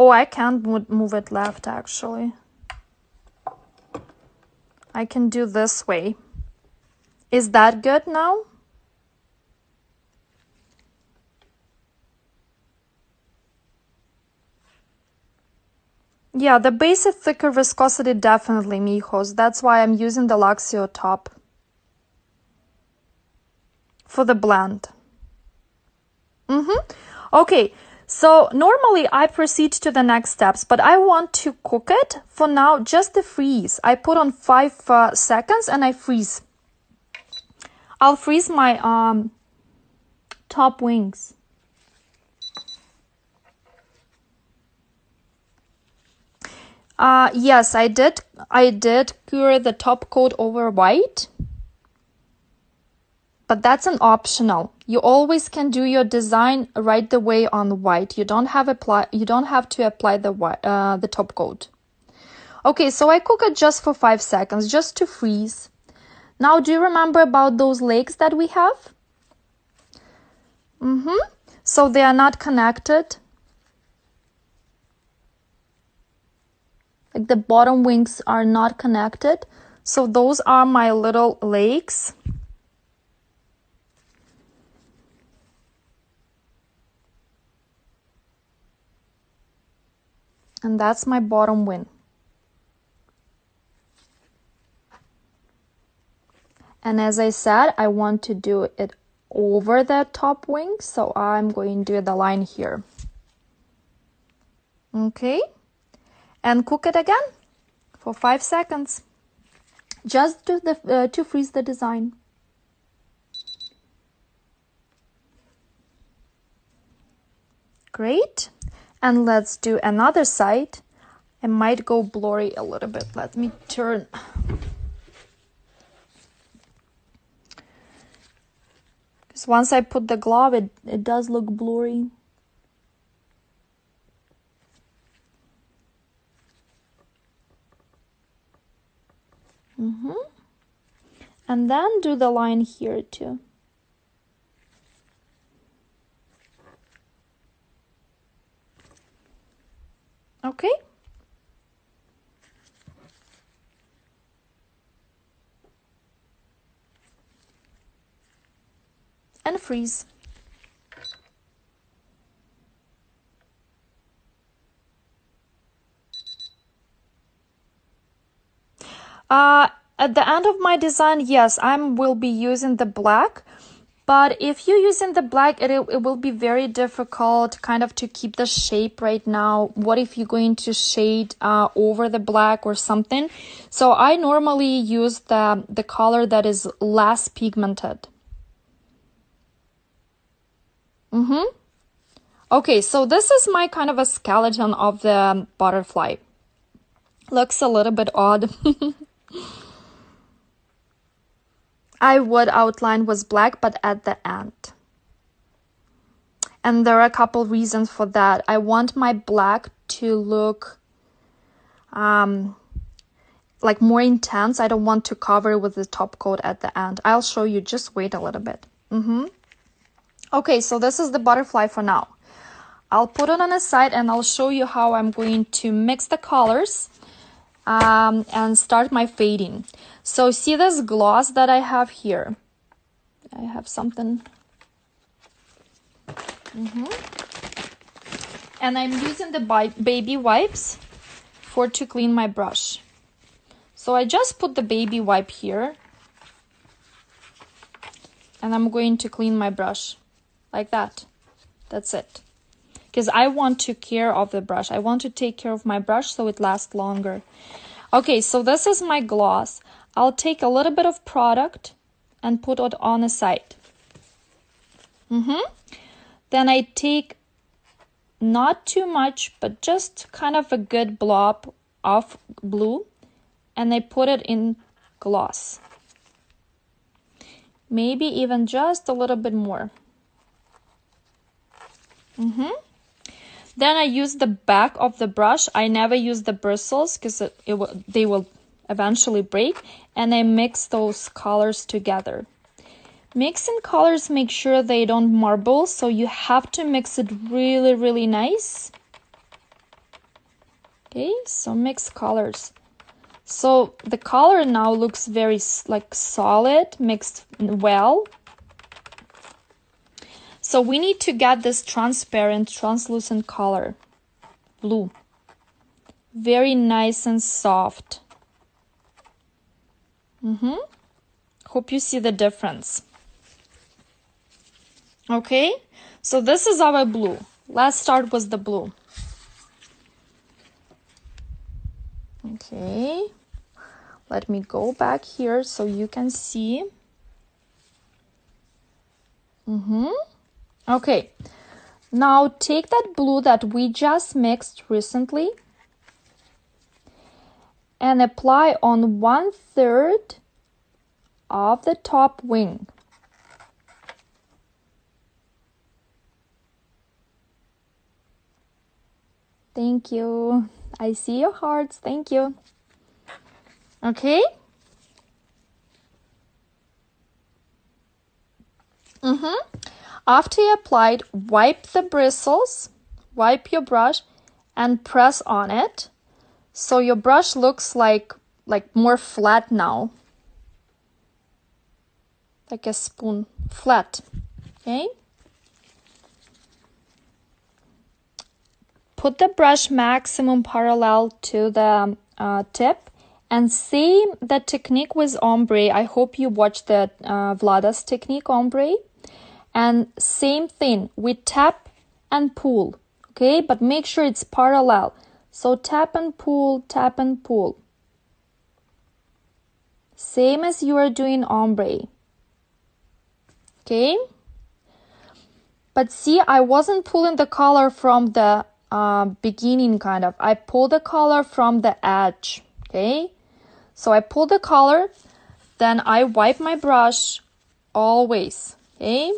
Oh, I can't move it left, actually. I can do this way. Is that good now? Yeah, the base is thicker viscosity, definitely, mijos. That's why I'm using the Luxio top for the blend. Okay, so normally I proceed to the next steps, but I want to cook it for now, just the freeze. I put on 5 seconds and I freeze. I'll freeze my top wings. Yes, I did cure the top coat over white, but that's an optional. You always can do your design right away on white. You don't have to apply the top coat. Okay, so I cook it just for 5 seconds, just to freeze. Now, do you remember about those legs that we have? So they are not connected. Like the bottom wings are not connected. So those are my little legs. And that's my bottom wing. And as I said, I want to do it over the top wing. So I'm going to do the line here. Okay. And cook it again for 5 seconds. Just to freeze the design. Great. And let's do another side. It might go blurry a little bit. Let me turn. Because once I put the glove, it does look blurry. And then do the line here too. Okay. And freeze. At the end of my design, yes, I will be using the black. But if you're using the black, it will be very difficult kind of to keep the shape right now. What if you're going to shade over the black or something? So I normally use the color that is less pigmented. Okay, so this is my kind of a skeleton of the butterfly. Looks a little bit odd. I would outline was black, but at the end. And there are a couple reasons for that. I want my black to look like more intense. I don't want to cover with the top coat at the end. I'll show you, just wait a little bit. Okay, so this is the butterfly for now. I'll put it on the side and I'll show you how I'm going to mix the colors and start my fading. So see this gloss that I have here? I have something. And I'm using the baby wipes to clean my brush. So I just put the baby wipe here. And I'm going to clean my brush like that. That's it. Because I want to care of the brush. I want to take care of my brush so it lasts longer. Okay, so this is my gloss. I'll take a little bit of product and put it on the side. Then I take not too much, but just kind of a good blob of blue, and I put it in gloss. Maybe even just a little bit more. Then I use the back of the brush. I never use the bristles because they will eventually break. And I mix those colors together. Mixing colors, make sure they don't marble. So you have to mix it really, really nice. Okay, so mix colors. So the color now looks very like solid, mixed well. So we need to get this transparent, translucent color, blue. Very nice and soft. Hope you see the difference. Okay, so this is our blue. Let's start with the blue. Okay, let me go back here so you can see. Okay, now take that blue that we just mixed recently and apply on 1/3 of the top wing. Thank you. I see your hearts. Thank you. Okay. After you applied, wipe the bristles, wipe your brush, and press on it. So your brush looks like more flat now. Like a spoon, flat. Okay. Put the brush maximum parallel to the tip, and same the technique with ombre. I hope you watched the Vlada's technique ombre. And same thing, we tap and pull, okay? But make sure it's parallel. So tap and pull, tap and pull. Same as you are doing ombre. Okay? But see, I wasn't pulling the color from the beginning, kind of. I pull the color from the edge, okay? So I pull the color, then I wipe my brush always, okay?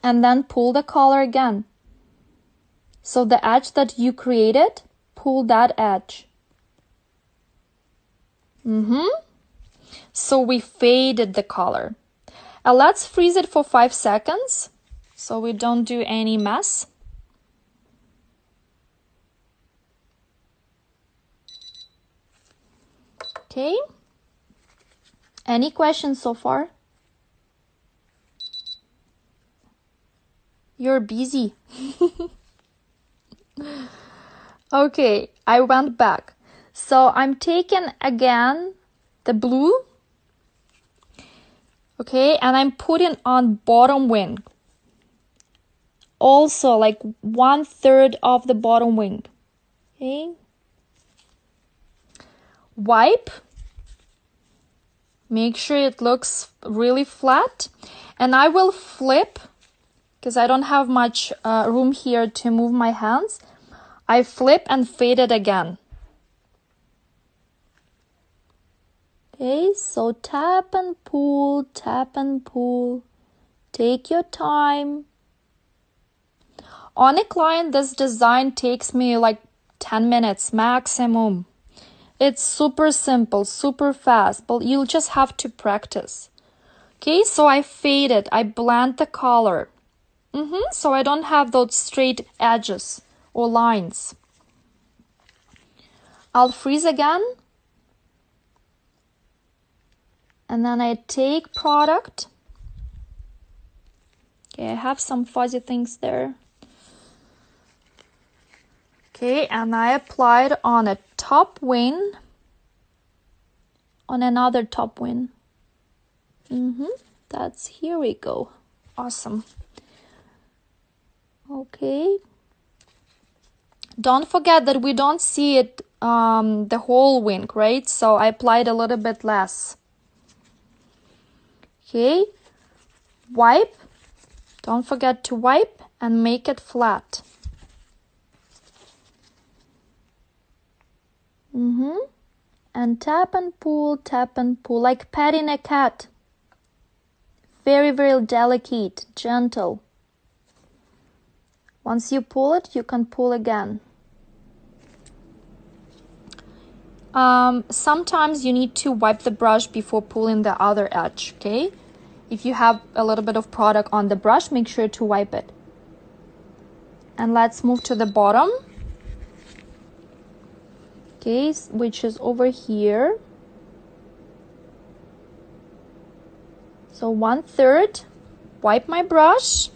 And then pull the color again. So the edge that you created, pull that edge. So we faded the color. Let's freeze it for 5 seconds so we don't do any mess. Okay. Any questions so far? You're busy. Okay, I went back. So I'm taking again the blue. Okay, and I'm putting on bottom wing. Also like 1/3 of the bottom wing. Okay. Wipe. Make sure it looks really flat. And I will flip, because I don't have much room here to move my hands. I flip and fade it again. Okay, so tap and pull, tap and pull. Take your time. On a client, this design takes me like 10 minutes maximum. It's super simple, super fast, but you'll just have to practice. Okay, so I fade it. I blend the color. So I don't have those straight edges or lines. I'll freeze again. And then I take product. Okay, I have some fuzzy things there. Okay, and I applied on a top wing, on another top wing. Here we go. Awesome. Okay. Don't forget that we don't see it, the whole wing, right? So I applied a little bit less. Okay. Wipe. Don't forget to wipe and make it flat. And tap and pull, like petting a cat. Very, very delicate, gentle. Once you pull it, you can pull again. Sometimes you need to wipe the brush before pulling the other edge, okay? If you have a little bit of product on the brush, make sure to wipe it. And let's move to the bottom. okay, which is over here. So 1/3. Wipe my brush.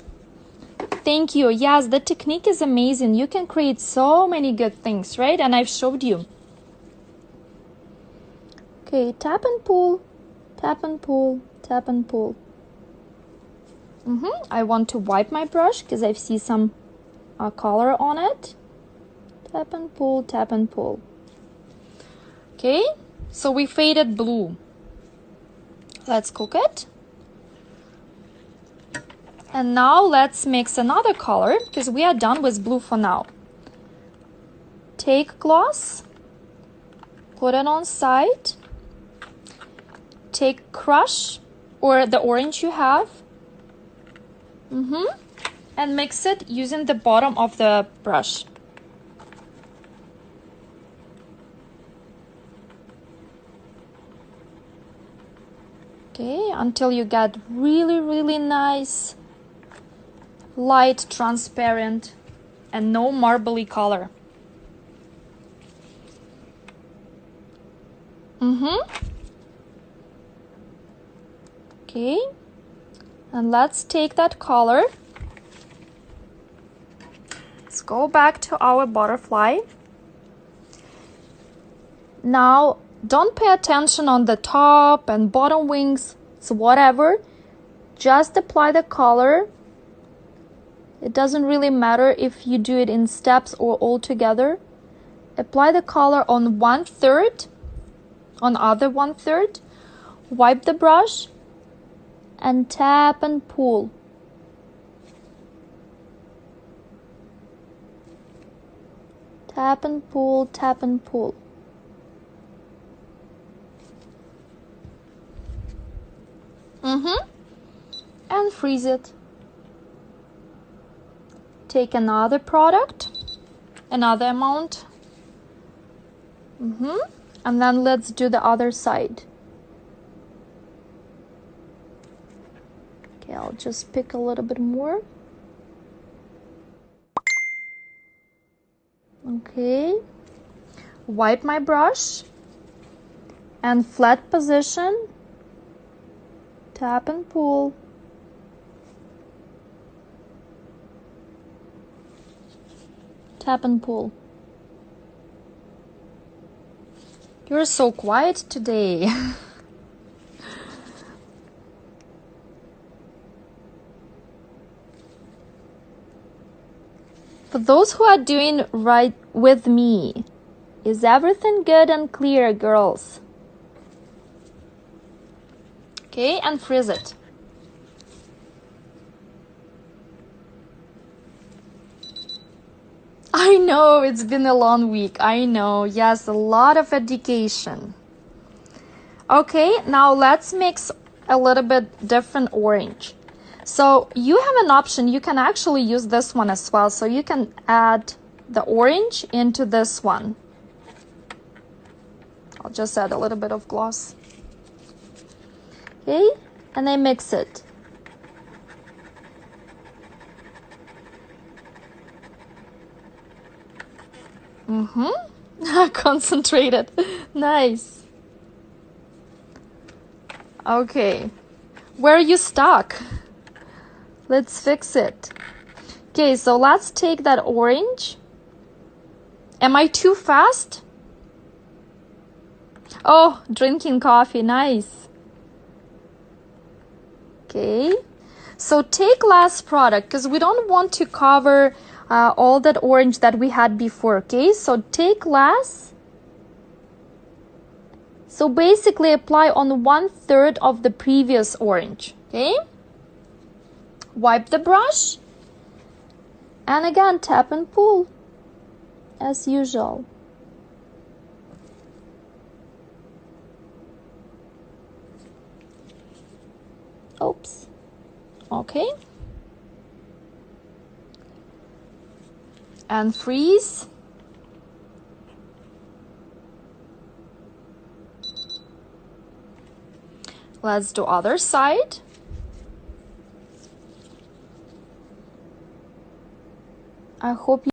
Thank you. Yes, the technique is amazing. You can create so many good things, right? And I've showed you. Okay, tap and pull, tap and pull, tap and pull. I want to wipe my brush because I see some color on it. Tap and pull, tap and pull. Okay, so we faded blue. Let's cook it. And now let's mix another color because we are done with blue for now. Take gloss, put it on side. Take crush or the orange you have. And mix it using the bottom of the brush. Okay, until you get really nice, light, transparent, and no marbly color. Okay, and let's take that color. Let's go back to our butterfly. Now, don't pay attention on the top and bottom wings. It's whatever. Just apply the color. It doesn't really matter if you do it in steps or all together. Apply the color on 1/3, on other 1/3. Wipe the brush and tap and pull. Tap and pull, tap and pull. And freeze it. Take another product, another amount. And then let's do the other side. Okay, I'll just pick a little bit more. Okay, wipe my brush and flat position, tap and pull. Tap and pull. You're so quiet today. For those who are doing right with me, is everything good and clear, girls? Okay, and freeze it. I know, it's been a long week. I know, yes, a lot of education. Okay, now let's mix a little bit different orange. So you have an option, you can actually use this one as well. So you can add the orange into this one. I'll just add a little bit of gloss. Okay, and I mix it. Concentrated. Nice. Okay, where are you stuck? Let's fix it. Okay, so let's take that orange. Am I too fast? Oh, drinking coffee, nice. Okay, so take last product because we don't want to cover all that orange that we had before. Okay, so take last. So basically apply on 1/3 of the previous orange. Okay, wipe the brush and again tap and pull as usual. Oops. Okay. And freeze. Let's do other side. I hope you